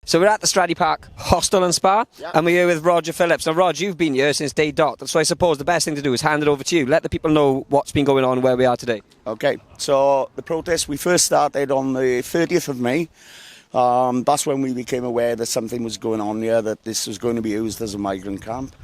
So we're at the Stradey Park Hostel and Spa, and we're here with Roger Phillips. Now, Roger, you've been here since day dot, so I suppose the best thing to do is hand it over to you. Let the people know what's been going on, where we are today. Okay, so the protest, we first started on the 30th of May. That's when we became aware that something was going on here, that this was going to be used as a migrant camp.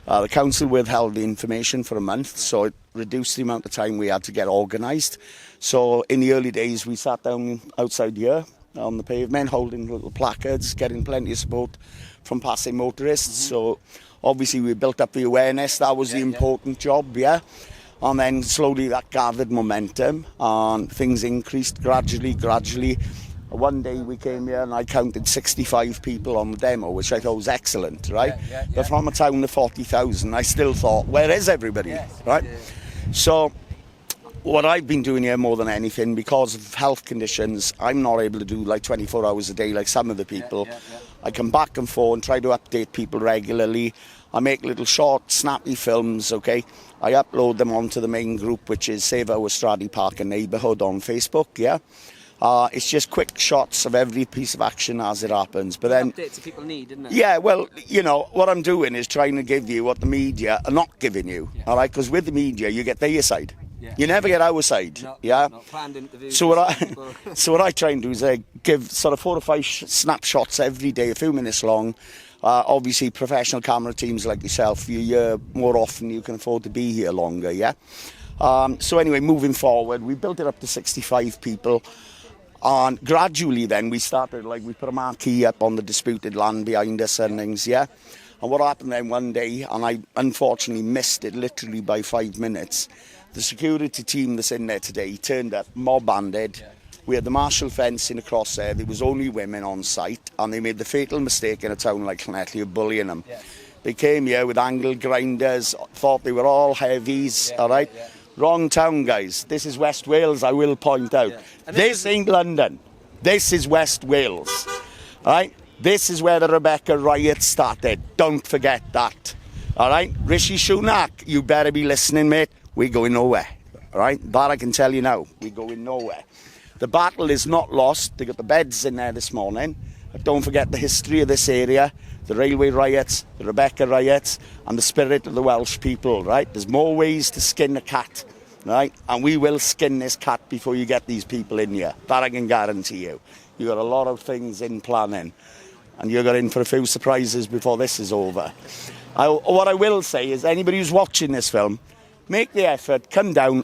The council withheld the information for a month, so it reduced the amount of time we had to get organised. So in the early days, we sat down outside here on the pavement, holding little placards, getting plenty of support from passing motorists. So obviously we built up the awareness. That was the important job, And then slowly that gathered momentum and things increased gradually. One day we came here and I counted 65 people on the demo, which I thought was excellent, right? But from a town of 40,000, I still thought, where is everybody, right? So what I've been doing here more than anything, because of health conditions, I'm not able to do like 24 hours a day like some of the people. I come back and forth and try to update people regularly. I make little short, snappy films, okay? I upload them onto the main group, which is Save Our Stradey Park and Neighbourhood on Facebook, it's just quick shots of every piece of action as it happens. But then updates that people need, isn't it? Yeah, well, you know, what I'm doing is trying to give you what the media are not giving you, all right? Because with the media, you get their side. You never get our side, Not planned interviews. So what I try and do is give sort of 4 or 5 snapshots every day, a few minutes long. Obviously, professional camera teams like yourself, you're here more often, you can afford to be here longer, So anyway, moving forward, we built it up to 65 people. And gradually then we started, we put a marquee up on the disputed land behind us and things, And what happened then one day, and I unfortunately missed it literally by 5 minutes, the security team that's in there today turned up, mob-banded. We had the marshal fencing across there. There was only women on site, and they made the fatal mistake in a town like Llanelli of bullying them. They came here with angle grinders, thought they were all heavies, all right? Wrong town, guys. This is West Wales, I will point out. This ain't London. This is West Wales, all right? This is where the Rebecca riot started. Don't forget that, all right? Rishi Sunak, you better be listening, mate. We're going nowhere, all right? That I can tell you now. We're going nowhere. The battle is not lost. They got the beds in there this morning. But don't forget the history of this area, the railway riots, the Rebecca riots, and the spirit of the Welsh people, right? There's more ways to skin a cat, right? And we will skin this cat before you get these people in here. That I can guarantee you. You got a lot of things in planning, and you're going in for a few surprises before this is over. What I will say is anybody who's watching this film, make the effort, come down,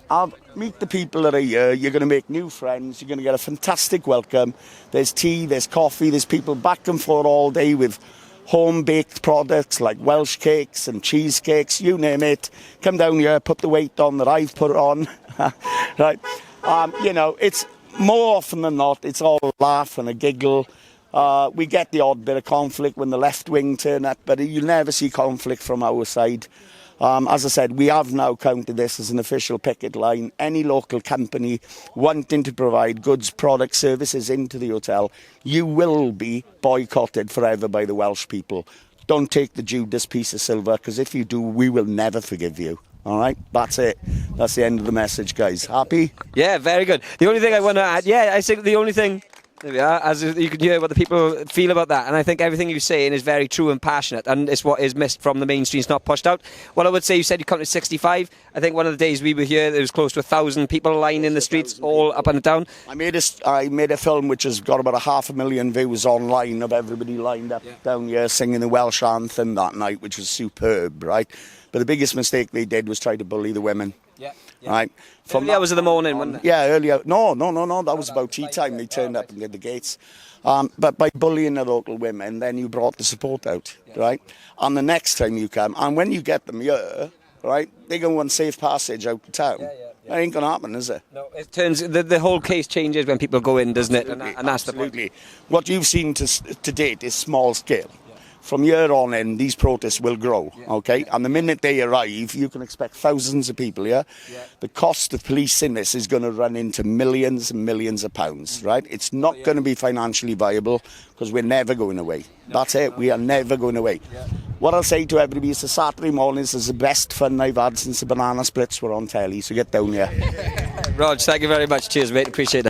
meet the people that are here. You're going to make new friends. You're going to get a fantastic welcome. There's tea, there's coffee, there's people back and forth all day with home-baked products like Welsh cakes and cheesecakes, you name it. Come down here, put the weight on that I've put on, right? You know, it's more often than not, it's all a laugh and a giggle. We get the odd bit of conflict when the left wing turn up, but you'll never see conflict from our side. As I said, we have now counted this as an official picket line. Any local company wanting to provide goods, products, services into the hotel, you will be boycotted forever by the Welsh people. Don't take the Judas piece of silver, because if you do, we will never forgive you. All right, that's it. That's the end of the message, guys. Happy? Yeah, very good. The only thing I want to add, I think the only thing... There we are, as you can hear what the people feel about that, and I think everything you're saying is very true and passionate, and it's what is missed from the mainstream. It's not pushed out. What I would say, you said you counted 65. I think one of the days we were here, there was close to 1,000 people lying in the streets, all up and down. I made a film which has got about 500,000 views online of everybody lined up down here singing the Welsh anthem that night, which was superb, right? But the biggest mistake they did was try to bully the women. Right. From the hours of the morning, wasn't it? Yeah, earlier. No. That was about tea time. They turned up and did the gates. But by bullying the local women, then you brought the support out, right? And the next time you come, and when you get them here, right, they're going to want safe passage out of town. That ain't going to happen, is it? No, it turns, the whole case changes when people go in, doesn't it? And that's the point. What you've seen to date is small scale. From here on in, these protests will grow, okay? And the minute they arrive, you can expect thousands of people here. The cost of policing this is going to run into millions and millions of pounds, right? It's not going to be financially viable because we're never going away. That's it. We are never going away. What I'll say to everybody is the Saturday mornings is the best fun I've had since the banana splits were on telly, so get down here. Rog, thank you very much. Cheers, mate. Appreciate that.